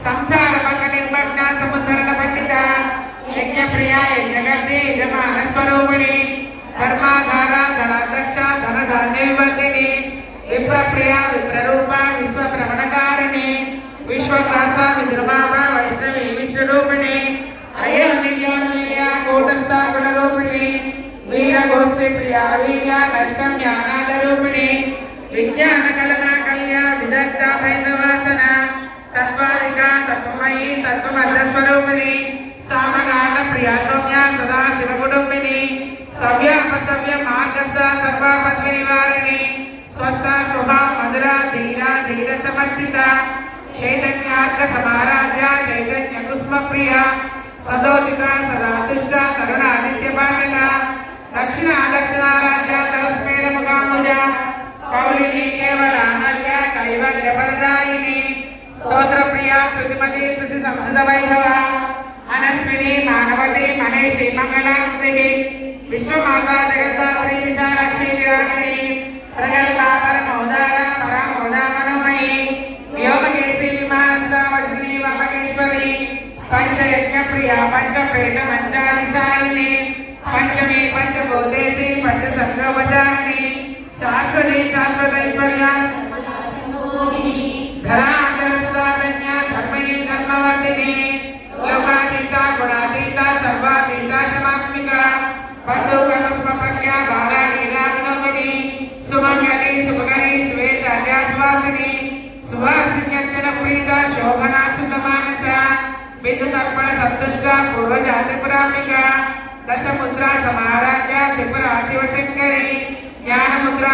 संसार भंग निर्मग्न समुद्धरण पंडित यज्ञ प्रिया यज्ञगर्ति यजमान स्वरूपिणी धर्माधार धनाध्यक्ष धनधान्यवर्धिनी विप्रप्रिया विप्ररूपा विश्वभ्रमणकारिणी विश्वव्यासा विद्रुमामा वैष्णवी विश्वरूपिणी अयर्निर्योन्मील्या कूटस्था गुणरूपिणी वीरगोष्ठी प्रिया वीर्या नष्टं ज्ञानादरूपिणी विज्ञान कलना कल्या विदग्धा भैरवासना तत्वारिका तत्वमयी तत्वमर्धस्वरूपिणी सामगान प्रिया सौम्या सदा शिवकुटुंबिनी सव्यापसव्य मार्गस्थ सर्वापद्य निवारिणी स्वस्थ शुभा मधुरा धीरा धीर समर्चिता चैतन्यार्क समाराध्या चैतन्य कुस्म प्रिया सदोदिता सदातुष्टा करुणा नित्यपाटला दक्षिण दक्षिणाराध्या तरस्मेर मुखामुजा कौलिनी केवलानल्य कैवल्य फलदायिनी स्तोत्र प्रिया श्रुतिमती श्रुति संस्कृत वैभव मनस्विनी मानवती महेशी मंगलांतिः विश्वमाता जगद्धात्री विशालाक्षी विरागिणी प्रगल्भा परमोदारा परामोदा मनोमयी व्योमकेशी विमानस्था वज्रिणी वामकेश्वरी पंचयज्ञ प्रिया पंचप्रेत पंचाधिसायिनी पंचमी पंचभूतेशी पंचसंगोपचारिणी शाश्वती शाश्वतैश्वर्या धराधरसुधाधन्या धर्मिणी धर्मवर्धिनी लोकातीता गुणातीता सर्वातीता शमात्मिका बंधुकस्मप्रज्ञा बाला लीला विनोदिनी सुमंगली सुभगरी सुवेशाद्या सुवासिनी सुवासिन्यर्चन प्रीता शोभना सुतमानसा बिंदुतर्पण संतुष्टा पूर्वजातिपुराम्बिका दशमुद्रा समाराध्या त्रिपुरा शिवशंकरी ज्ञानमुद्रा